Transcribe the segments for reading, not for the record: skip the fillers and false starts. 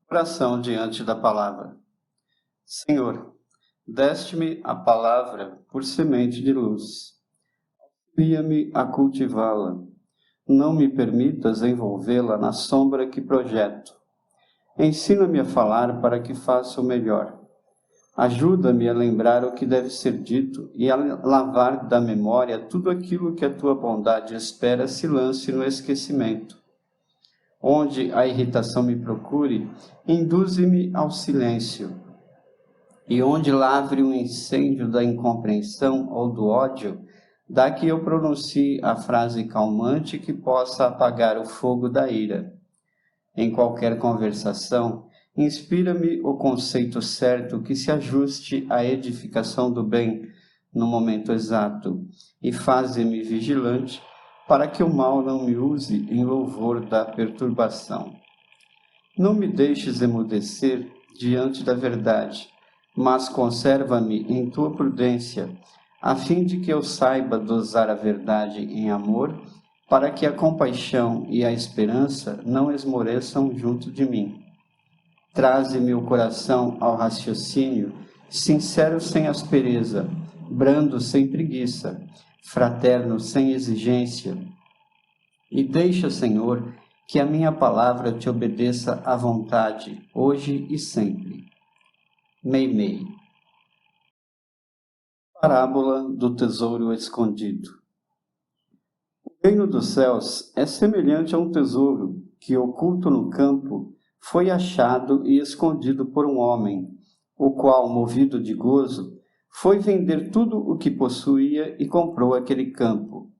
Oração diante da palavra. Senhor, deste-me a palavra por semente de luz. Auxilia-me a cultivá-la. Não me permitas envolvê-la na sombra que projeto. Ensina-me a falar para que faça o melhor. Ajuda-me a lembrar o que deve ser dito e a lavar da memória tudo aquilo que a tua bondade espera se lance no esquecimento. Onde a irritação me procure, induze-me ao silêncio. E onde lavre um incêndio da incompreensão ou do ódio, dá que eu pronuncie a frase calmante que possa apagar o fogo da ira. Em qualquer conversação, inspira-me o conceito certo que se ajuste à edificação do bem no momento exato, e faze-me vigilante para que o mal não me use em louvor da perturbação. Não me deixes emudecer diante da verdade, mas conserva-me em tua prudência, a fim de que eu saiba dosar a verdade em amor, para que a compaixão e a esperança não esmoreçam junto de mim. Traze-me o coração ao raciocínio, sincero sem aspereza, brando sem preguiça, fraterno sem exigência. E deixa, Senhor, que a minha palavra te obedeça à vontade, hoje e sempre. Meimei. Parábola do tesouro escondido. O reino dos céus é semelhante a um tesouro que, oculto no campo, foi achado e escondido por um homem, o qual, movido de gozo, foi vender tudo o que possuía e comprou aquele campo.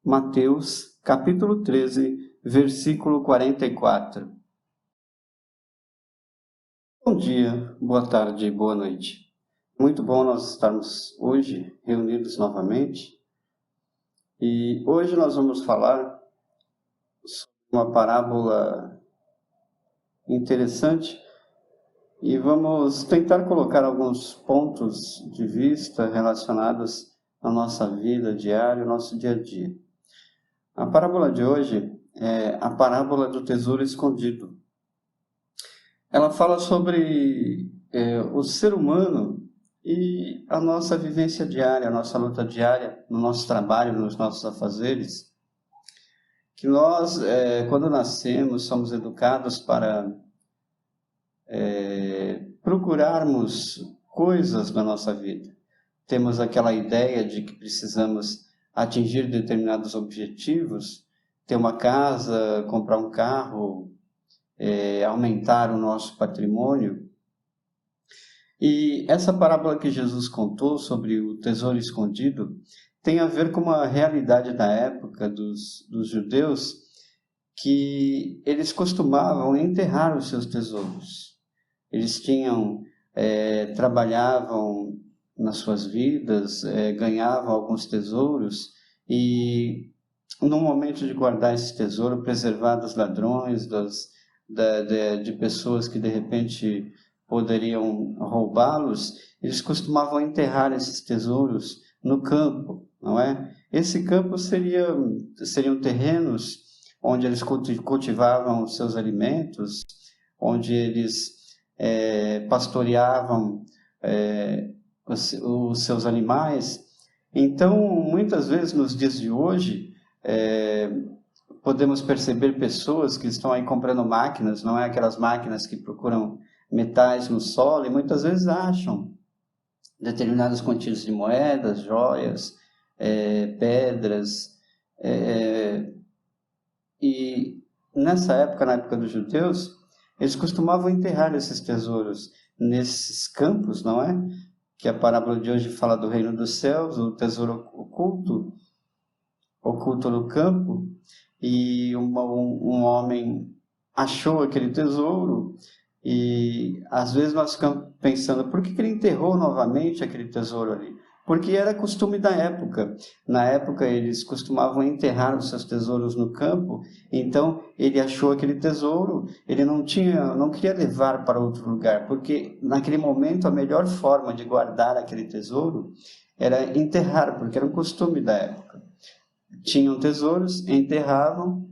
Mateus, capítulo 13, versículo 44. Bom dia, boa tarde e boa noite. Muito bom nós estarmos hoje reunidos novamente. E hoje nós vamos falar sobre uma parábola interessante e vamos tentar colocar alguns pontos de vista relacionados à nossa vida diária, ao nosso dia a dia. A parábola de hoje é a parábola do tesouro escondido. Ela fala sobre o ser humano e a nossa vivência diária, a nossa luta diária, no nosso trabalho, nos nossos afazeres, que nós, quando nascemos, somos educados para procurarmos coisas na nossa vida. Temos aquela ideia de que precisamos atingir determinados objetivos, ter uma casa, comprar um carro, aumentar o nosso patrimônio. E essa parábola que Jesus contou sobre o tesouro escondido tem a ver com uma realidade da época dos judeus, que eles costumavam enterrar os seus tesouros. Eles trabalhavam nas suas vidas, ganhavam alguns tesouros e, no momento de guardar esse tesouro, preservar dos ladrões, de pessoas que de repente poderiam roubá-los, eles costumavam enterrar esses tesouros no campo, não é? Esse campo seriam terrenos onde eles cultivavam os seus alimentos, onde eles pastoreavam os seus animais. Então, muitas vezes nos dias de hoje, podemos perceber pessoas que estão aí comprando máquinas, não é aquelas máquinas que procuram metais no solo, e muitas vezes acham determinadas quantias de moedas, joias, pedras, e nessa época, na época dos judeus, eles costumavam enterrar esses tesouros nesses campos, não é? Que a parábola de hoje fala do reino dos céus, o tesouro oculto no campo, e um homem achou aquele tesouro, e às vezes nós ficamos pensando, por que ele enterrou novamente aquele tesouro ali? Porque era costume da época. Na época eles costumavam enterrar os seus tesouros no campo, então ele achou aquele tesouro, ele não queria levar para outro lugar, porque naquele momento a melhor forma de guardar aquele tesouro era enterrar, porque era um costume da época. Tinham tesouros, enterravam,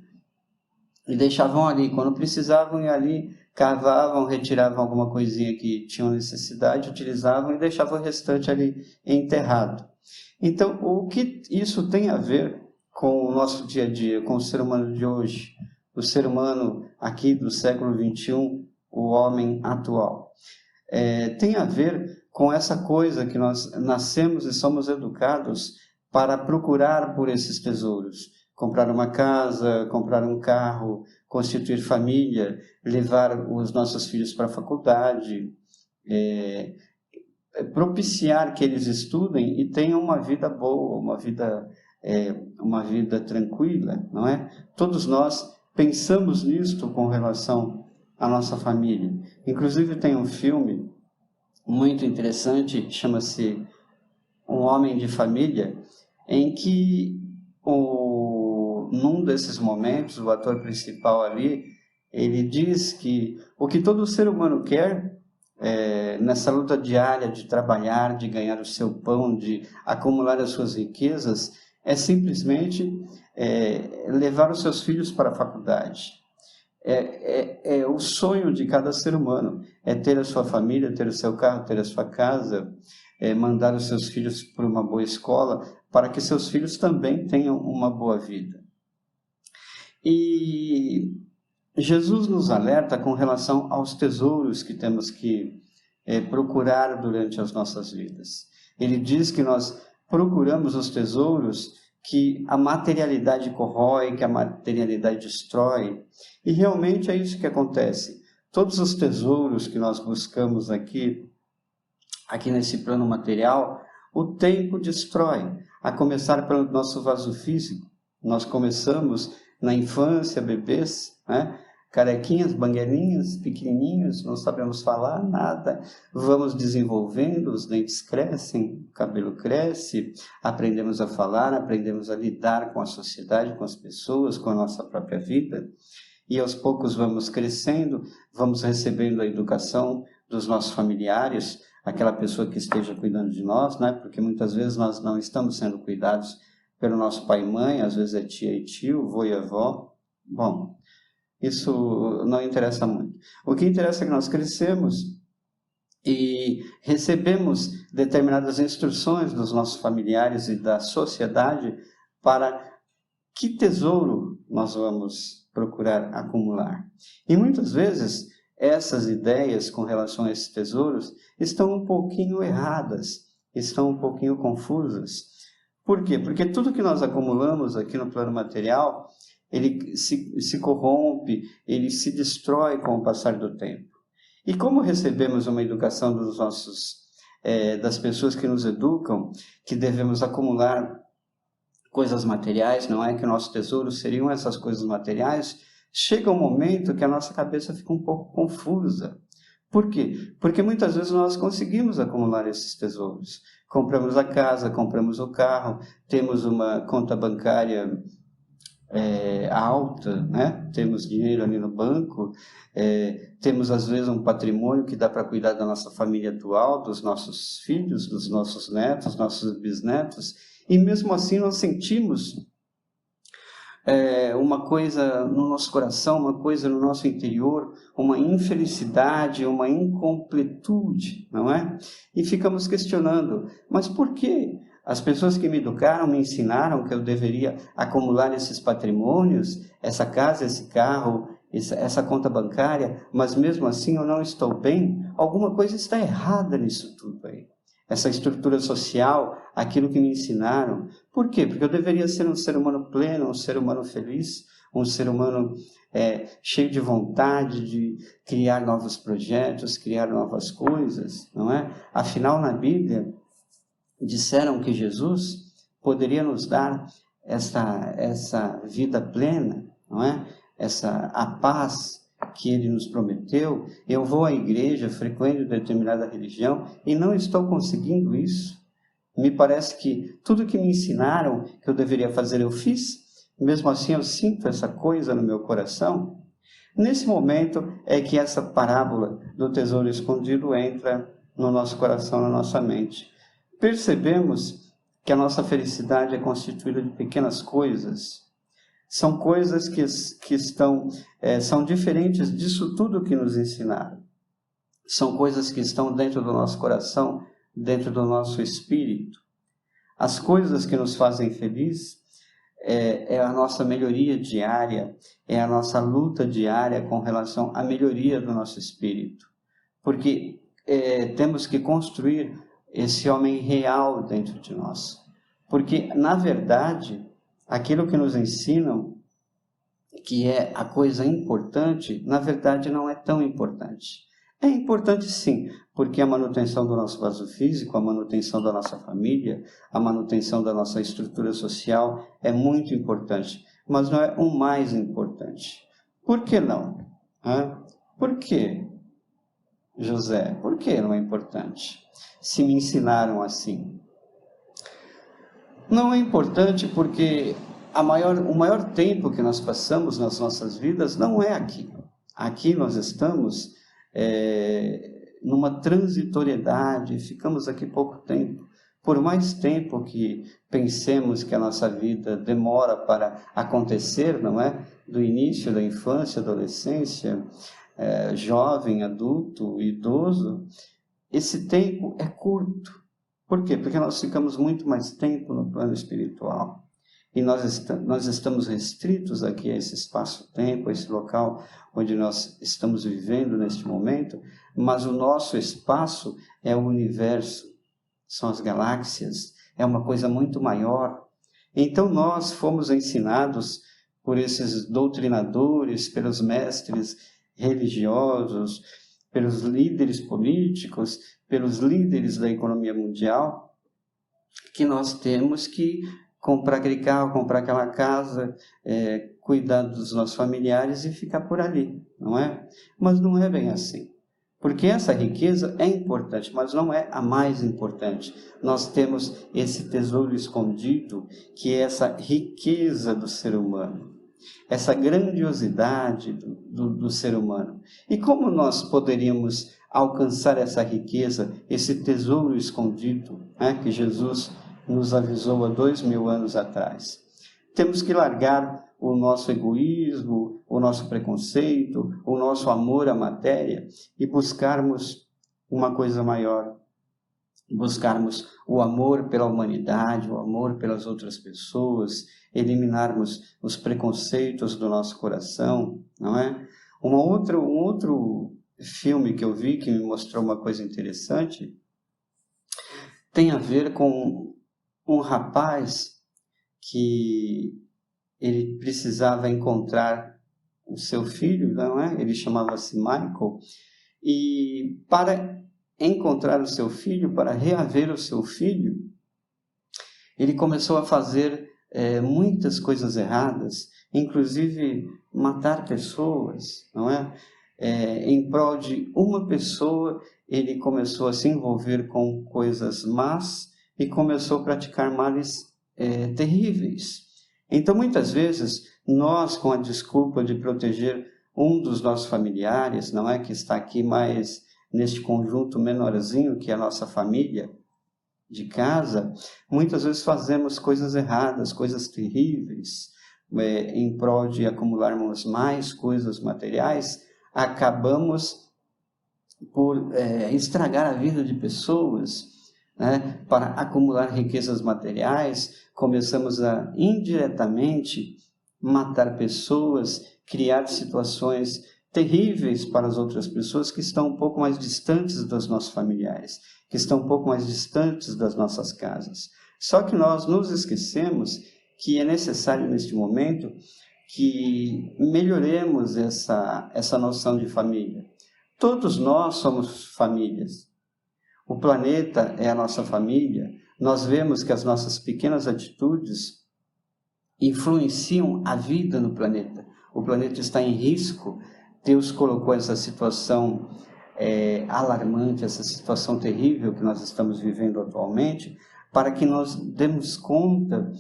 e deixavam ali. Quando precisavam ir ali, cavavam, retiravam alguma coisinha que tinham necessidade, utilizavam e deixavam o restante ali enterrado. Então, o que isso tem a ver com o nosso dia a dia, com o ser humano de hoje, o ser humano aqui do século XXI, o homem atual? Tem a ver com essa coisa que nós nascemos e somos educados para procurar por esses tesouros. Comprar uma casa, comprar um carro, constituir família, levar os nossos filhos para a faculdade, propiciar que eles estudem e tenham uma vida boa, uma vida tranquila, não é? Todos nós pensamos nisto com relação à nossa família. Inclusive tem um filme muito interessante, chama-se Um Homem de Família, em que num desses momentos, o ator principal ali, ele diz que o que todo ser humano quer, nessa luta diária de trabalhar, de ganhar o seu pão, de acumular as suas riquezas, é simplesmente levar os seus filhos para a faculdade. É o sonho de cada ser humano, é ter a sua família, ter o seu carro, ter a sua casa, mandar os seus filhos para uma boa escola, para que seus filhos também tenham uma boa vida. E Jesus nos alerta com relação aos tesouros que temos que procurar durante as nossas vidas. Ele diz que nós procuramos os tesouros que a materialidade corrói, que a materialidade destrói. E realmente é isso que acontece. Todos os tesouros que nós buscamos aqui nesse plano material, o tempo destrói. A começar pelo nosso vaso físico. Nós começamos na infância, bebês, né? Carequinhas, banguelinhas, pequenininhos, não sabemos falar nada, vamos desenvolvendo, os dentes crescem, o cabelo cresce, aprendemos a falar, aprendemos a lidar com a sociedade, com as pessoas, com a nossa própria vida, e aos poucos vamos crescendo, vamos recebendo a educação dos nossos familiares, aquela pessoa que esteja cuidando de nós, né? Porque muitas vezes nós não estamos sendo cuidados pelo nosso pai e mãe, às vezes é tia e tio, vô e avó. Bom, isso não interessa muito. O que interessa é que nós crescemos e recebemos determinadas instruções dos nossos familiares e da sociedade para que tesouro nós vamos procurar acumular. E muitas vezes essas ideias com relação a esses tesouros estão um pouquinho erradas, estão um pouquinho confusas. Por quê? Porque tudo que nós acumulamos aqui no plano material, ele se corrompe, ele se destrói com o passar do tempo. E como recebemos uma educação das pessoas que nos educam, que devemos acumular coisas materiais, não é que o nosso tesouro seriam essas coisas materiais, chega um momento que a nossa cabeça fica um pouco confusa. Por quê? Porque muitas vezes nós conseguimos acumular esses tesouros. Compramos a casa, compramos o carro, temos uma conta bancária alta, né? Temos dinheiro ali no banco, temos às vezes um patrimônio que dá para cuidar da nossa família atual, dos nossos filhos, dos nossos netos, nossos bisnetos, e mesmo assim nós sentimos uma coisa no nosso coração, uma coisa no nosso interior, uma infelicidade, uma incompletude, não é? E ficamos questionando, mas por quê? As pessoas que me educaram me ensinaram que eu deveria acumular esses patrimônios, essa casa, esse carro, essa conta bancária, mas mesmo assim eu não estou bem? Alguma coisa está errada nisso tudo aí. Essa estrutura social, aquilo que me ensinaram. Por quê? Porque eu deveria ser um ser humano pleno, um ser humano feliz, um ser humano cheio de vontade de criar novos projetos, criar novas coisas, não é? Afinal, na Bíblia, disseram que Jesus poderia nos dar essa vida plena, não é? A paz que ele nos prometeu. Eu vou à igreja, frequento determinada religião e não estou conseguindo isso. Me parece que tudo que me ensinaram que eu deveria fazer, eu fiz. Mesmo assim, eu sinto essa coisa no meu coração. Nesse momento é que essa parábola do tesouro escondido entra no nosso coração, na nossa mente. Percebemos que a nossa felicidade é constituída de pequenas coisas. São coisas que são diferentes disso tudo que nos ensinaram. São coisas que estão dentro do nosso coração, dentro do nosso espírito. As coisas que nos fazem feliz é a nossa melhoria diária, é a nossa luta diária com relação à melhoria do nosso espírito. Porque temos que construir esse homem real dentro de nós. Porque, na verdade, aquilo que nos ensinam, que é a coisa importante, na verdade não é tão importante. É importante sim, porque a manutenção do nosso vaso físico, a manutenção da nossa família, a manutenção da nossa estrutura social é muito importante, mas não é o mais importante. Por que não? Por que, José? Por que não é importante? Se me ensinaram assim. Não é importante porque o maior tempo que nós passamos nas nossas vidas não é aqui. Aqui nós estamos numa transitoriedade, ficamos aqui pouco tempo. Por mais tempo que pensemos que a nossa vida demora para acontecer, não é? Do início da infância, adolescência, jovem, adulto, idoso, esse tempo é curto. Por quê? Porque nós ficamos muito mais tempo no plano espiritual. E nós estamos restritos aqui a esse espaço-tempo, a esse local onde nós estamos vivendo neste momento, mas o nosso espaço é o universo, são as galáxias, é uma coisa muito maior. Então nós fomos ensinados por esses doutrinadores, pelos mestres religiosos, pelos líderes políticos, pelos líderes da economia mundial, que nós temos que comprar aquele carro, comprar aquela casa, cuidar dos nossos familiares e ficar por ali, não é? Mas não é bem assim. Porque essa riqueza é importante, mas não é a mais importante. Nós temos esse tesouro escondido, que é essa riqueza do ser humano, essa grandiosidade do ser humano. E como nós poderíamos alcançar essa riqueza, esse tesouro escondido, que Jesus nos avisou há 2000 anos atrás? Temos que largar o nosso egoísmo, o nosso preconceito, o nosso amor à matéria e buscarmos uma coisa maior. Buscarmos o amor pela humanidade, o amor pelas outras pessoas, eliminarmos os preconceitos do nosso coração, não é? Um outro filme que eu vi que me mostrou uma coisa interessante tem a ver com um rapaz que ele precisava encontrar o seu filho, não é? Ele chamava-se Michael, e para encontrar o seu filho, para reaver o seu filho, ele começou a fazer muitas coisas erradas, inclusive matar pessoas, não é? Em prol de uma pessoa, ele começou a se envolver com coisas más e começou a praticar males terríveis. Então, muitas vezes, nós, com a desculpa de proteger um dos nossos familiares, não é, que está aqui mais neste conjunto menorzinho, que é a nossa família de casa, muitas vezes fazemos coisas erradas, coisas terríveis, em prol de acumularmos mais coisas materiais, acabamos por estragar a vida de pessoas, né? Para acumular riquezas materiais, começamos a indiretamente matar pessoas, criar situações terríveis para as outras pessoas que estão um pouco mais distantes dos nossos familiares, que estão um pouco mais distantes das nossas casas. Só que nós nos esquecemos que é necessário neste momento que melhoremos essa noção de família. Todos nós somos famílias. O planeta é a nossa família. Nós vemos que as nossas pequenas atitudes influenciam a vida no planeta. O planeta está em risco. Deus colocou essa situação alarmante, essa situação terrível que nós estamos vivendo atualmente, para que nós demos conta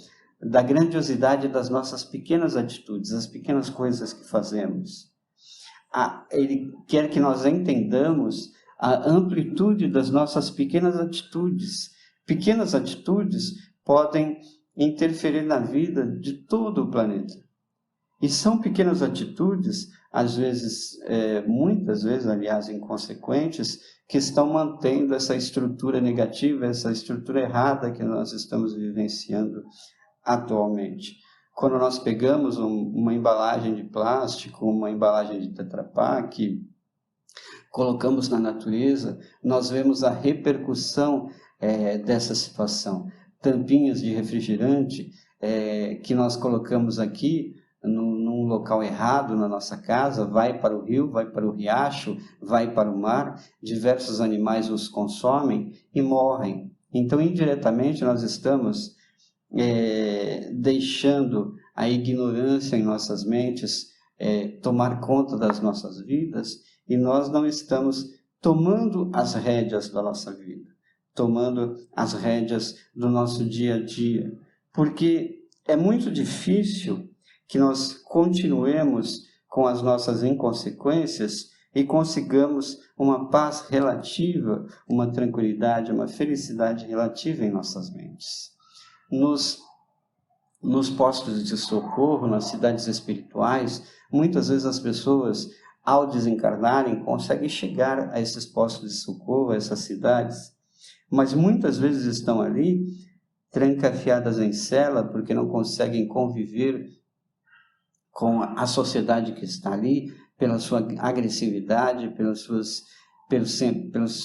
da grandiosidade das nossas pequenas atitudes, as pequenas coisas que fazemos. Ele quer que nós entendamos a amplitude das nossas pequenas atitudes. Pequenas atitudes podem interferir na vida de todo o planeta. E são pequenas atitudes, às vezes, muitas vezes, aliás, inconsequentes, que estão mantendo essa estrutura negativa, essa estrutura errada que nós estamos vivenciando atualmente. Quando nós pegamos uma embalagem de plástico, uma embalagem de Tetra Pak, colocamos na natureza, nós vemos a repercussão dessa situação. Tampinhas de refrigerante que nós colocamos aqui num local errado na nossa casa, vai para o rio, vai para o riacho, vai para o mar, diversos animais os consomem e morrem. Então, indiretamente, nós estamos deixando a ignorância em nossas mentes tomar conta das nossas vidas, e nós não estamos tomando as rédeas da nossa vida, tomando as rédeas do nosso dia a dia, porque é muito difícil que nós continuemos com as nossas inconsequências e consigamos uma paz relativa, uma tranquilidade, uma felicidade relativa em nossas mentes. Nos postos de socorro, nas cidades espirituais, muitas vezes as pessoas, ao desencarnarem, conseguem chegar a esses postos de socorro, a essas cidades, mas muitas vezes estão ali trancafiadas em cela porque não conseguem conviver com a sociedade que está ali, pela sua agressividade, pelos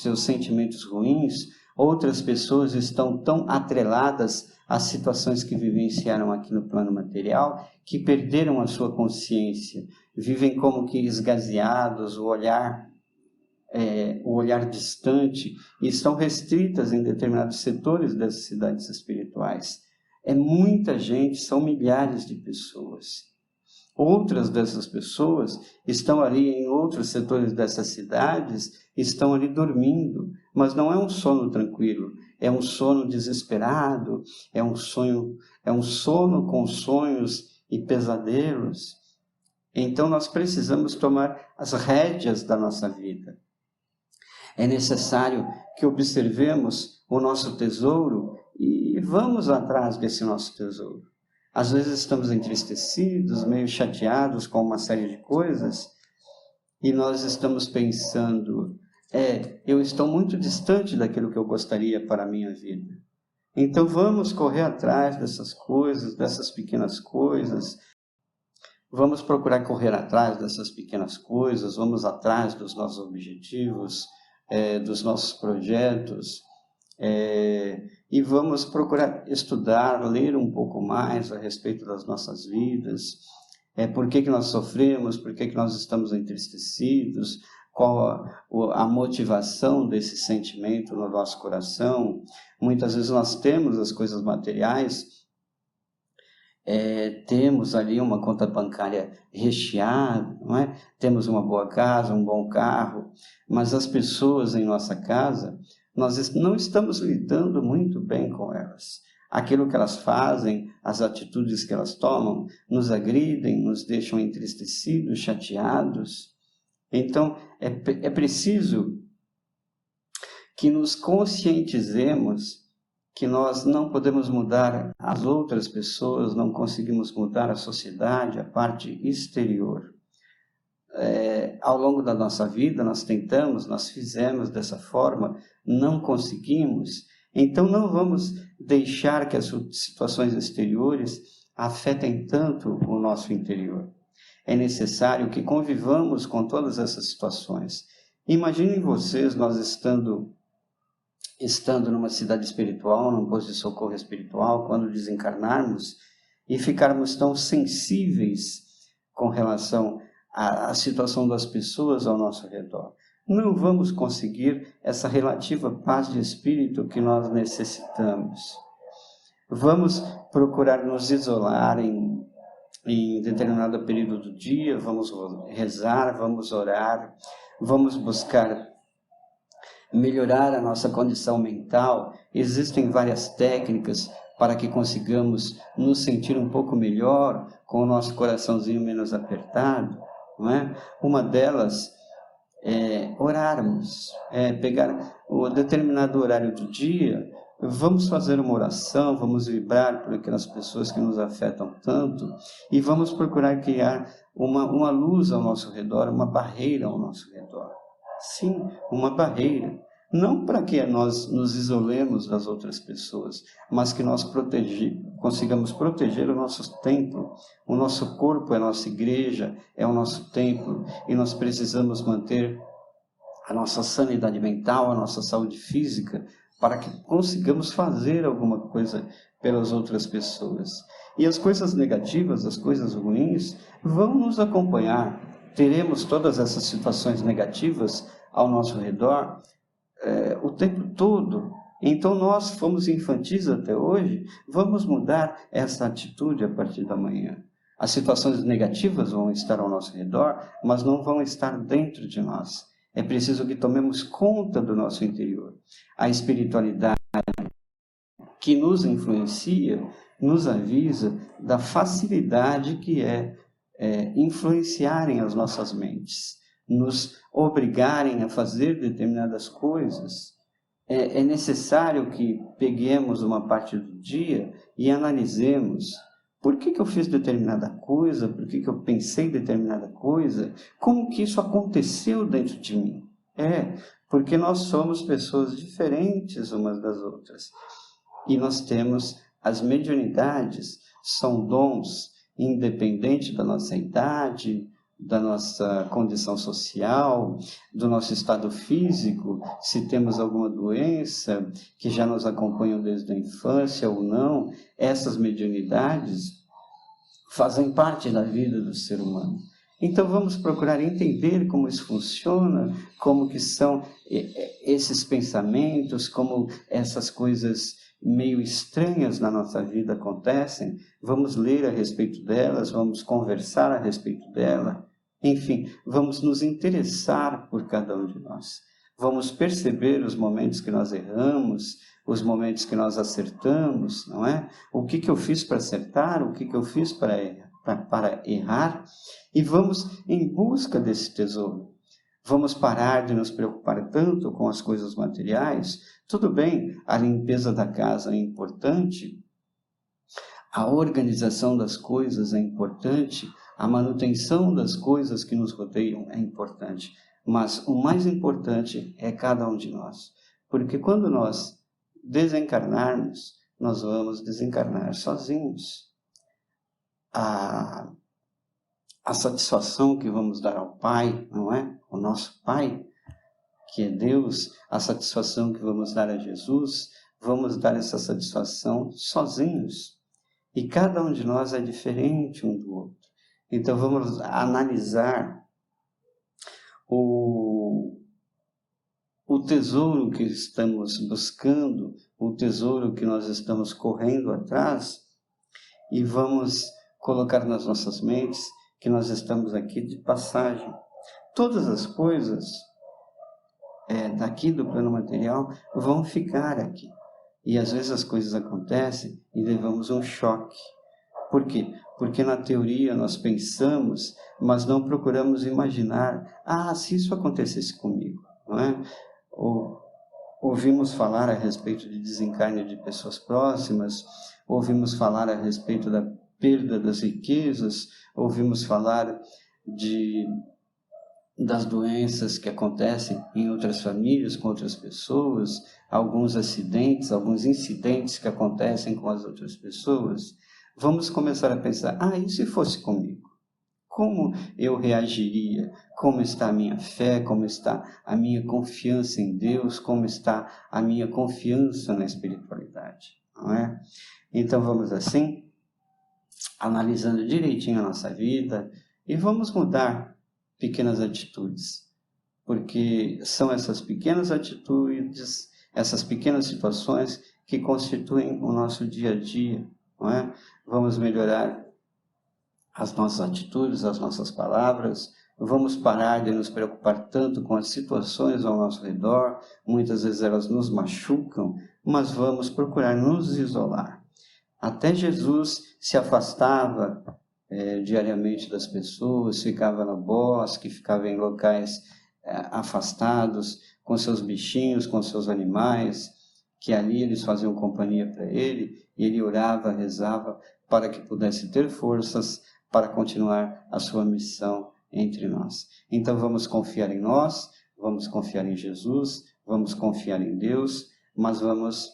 seus sentimentos ruins. Outras pessoas estão tão atreladas às situações que vivenciaram aqui no plano material, que perderam a sua consciência, vivem como que esgazeados, o olhar distante, e estão restritas em determinados setores das cidades espirituais. É muita gente, são milhares de pessoas. Outras dessas pessoas estão ali em outros setores dessas cidades, estão ali dormindo, mas não é um sono tranquilo, é um sono desesperado, é um sono com sonhos e pesadelos. Então nós precisamos tomar as rédeas da nossa vida. É necessário que observemos o nosso tesouro e vamos atrás desse nosso tesouro. Às vezes estamos entristecidos, meio chateados com uma série de coisas, e nós estamos pensando, eu estou muito distante daquilo que eu gostaria para a minha vida. Então vamos correr atrás dessas coisas, dessas pequenas coisas, vamos procurar correr atrás dessas pequenas coisas, vamos atrás dos nossos objetivos, dos nossos projetos, e vamos procurar estudar, ler um pouco mais a respeito das nossas vidas, por que nós sofremos, por que nós estamos entristecidos, qual a motivação desse sentimento no nosso coração. Muitas vezes nós temos as coisas materiais, temos ali uma conta bancária recheada, não é? Temos uma boa casa, um bom carro, mas as pessoas em nossa casa, nós não estamos lidando muito bem com elas. Aquilo que elas fazem, as atitudes que elas tomam, nos agridem, nos deixam entristecidos, chateados. Então, é preciso que nos conscientizemos que nós não podemos mudar as outras pessoas, não conseguimos mudar a sociedade, a parte exterior. Ao longo da nossa vida, nós tentamos, nós fizemos dessa forma, não conseguimos. Então, não vamos deixar que as situações exteriores afetem tanto o nosso interior. É necessário que convivamos com todas essas situações. Imaginem vocês, nós estando numa cidade espiritual, num posto de socorro espiritual, quando desencarnarmos, e ficarmos tão sensíveis com relação à situação das pessoas ao nosso redor. Não vamos conseguir essa relativa paz de espírito que nós necessitamos. Vamos procurar nos isolar em determinado período do dia, vamos rezar, vamos orar, vamos buscar melhorar a nossa condição mental. Existem várias técnicas para que consigamos nos sentir um pouco melhor, com o nosso coraçãozinho menos apertado, não é? Uma delas é orarmos, pegar o determinado horário do dia, Vamos fazer uma oração, vamos vibrar por aquelas pessoas que nos afetam tanto e vamos procurar criar uma luz ao nosso redor, uma barreira ao nosso redor. Sim, uma barreira. Não para que nós nos isolemos das outras pessoas, mas que nós consigamos proteger o nosso templo. O nosso corpo é a nossa igreja, é o nosso templo, e nós precisamos manter a nossa sanidade mental, a nossa saúde física, para que consigamos fazer alguma coisa pelas outras pessoas. E as coisas negativas, as coisas ruins, vão nos acompanhar. Teremos todas essas situações negativas ao nosso redor o tempo todo. Então nós fomos infantis até hoje, vamos mudar essa atitude a partir da manhã. As situações negativas vão estar ao nosso redor, mas não vão estar dentro de nós. É preciso que tomemos conta do nosso interior. A espiritualidade que nos influencia, nos avisa da facilidade que é influenciarem as nossas mentes, nos obrigarem a fazer determinadas coisas. É necessário que peguemos uma parte do dia e analisemos por que eu fiz determinada coisa, por que eu pensei determinada coisa, como que isso aconteceu dentro de mim. Porque nós somos pessoas diferentes umas das outras. E nós temos as mediunidades, são dons independente da nossa idade, da nossa condição social, do nosso estado físico, se temos alguma doença que já nos acompanham desde a infância ou não, essas mediunidades fazem parte da vida do ser humano. Então vamos procurar entender como isso funciona, como que são esses pensamentos, como essas coisas meio estranhas na nossa vida acontecem. Vamos ler a respeito delas, vamos conversar a respeito dela. Enfim, vamos nos interessar por cada um de nós. Vamos perceber os momentos que nós erramos, os momentos que nós acertamos, não é? O que eu fiz para acertar, o que eu fiz para errar, e vamos em busca desse tesouro. Vamos parar de nos preocupar tanto com as coisas materiais. Tudo bem, a limpeza da casa é importante, a organização das coisas é importante, a manutenção das coisas que nos rodeiam é importante, mas o mais importante é cada um de nós, porque quando nós desencarnarmos, nós vamos desencarnar sozinhos. A satisfação que vamos dar ao Pai, não é? O nosso Pai, que é Deus, a satisfação que vamos dar a Jesus, vamos dar essa satisfação sozinhos. E cada um de nós é diferente um do outro. Então vamos analisar o tesouro que estamos buscando, o tesouro que nós estamos correndo atrás, e vamos colocar nas nossas mentes que nós estamos aqui de passagem. Todas as coisas daqui do plano material vão ficar aqui. E às vezes as coisas acontecem e levamos um choque. Por quê? Porque na teoria nós pensamos, mas não procuramos imaginar, se isso acontecesse comigo, não é? Ouvimos falar a respeito de desencarne de pessoas próximas, ouvimos falar a respeito da perda das riquezas, ouvimos falar das doenças que acontecem em outras famílias, com outras pessoas, alguns acidentes, alguns incidentes que acontecem com as outras pessoas. Vamos começar a pensar, e se fosse comigo? Como eu reagiria? Como está a minha fé? Como está a minha confiança em Deus? Como está a minha confiança na espiritualidade? Não é? Então vamos assim, analisando direitinho a nossa vida e vamos mudar pequenas atitudes, porque são essas pequenas atitudes, essas pequenas situações que constituem o nosso dia a dia, não é? Vamos melhorar as nossas atitudes, as nossas palavras, vamos parar de nos preocupar tanto com as situações ao nosso redor, muitas vezes elas nos machucam, mas vamos procurar nos isolar. Até Jesus se afastava diariamente das pessoas, ficava no bosque, ficava em locais afastados, com seus bichinhos, com seus animais, que ali eles faziam companhia para ele, e ele orava, rezava, para que pudesse ter forças para continuar a sua missão entre nós. Então vamos confiar em nós, vamos confiar em Jesus, vamos confiar em Deus, mas vamos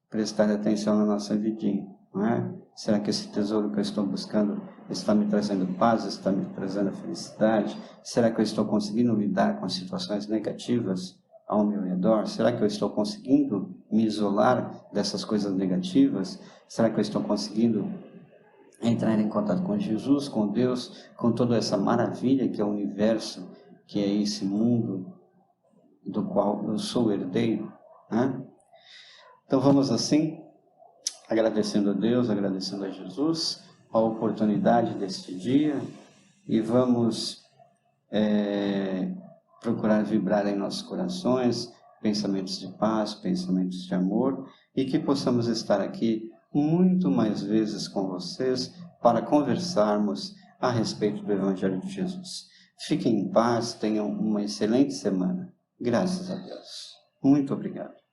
prestar atenção na nossa vidinha, não é? Será que esse tesouro que eu estou buscando está me trazendo paz, está me trazendo felicidade? Será que eu estou conseguindo lidar com as situações negativas ao meu redor? Será que eu estou conseguindo me isolar dessas coisas negativas? Será que eu estou conseguindo entrar em contato com Jesus, com Deus, com toda essa maravilha que é o universo, que é esse mundo do qual eu sou herdeiro, né? Então vamos assim, agradecendo a Deus, agradecendo a Jesus, a oportunidade deste dia, e vamos procurar vibrar em nossos corações pensamentos de paz, pensamentos de amor, e que possamos estar aqui muito mais vezes com vocês para conversarmos a respeito do Evangelho de Jesus. Fiquem em paz, tenham uma excelente semana. Graças a Deus. Muito obrigado.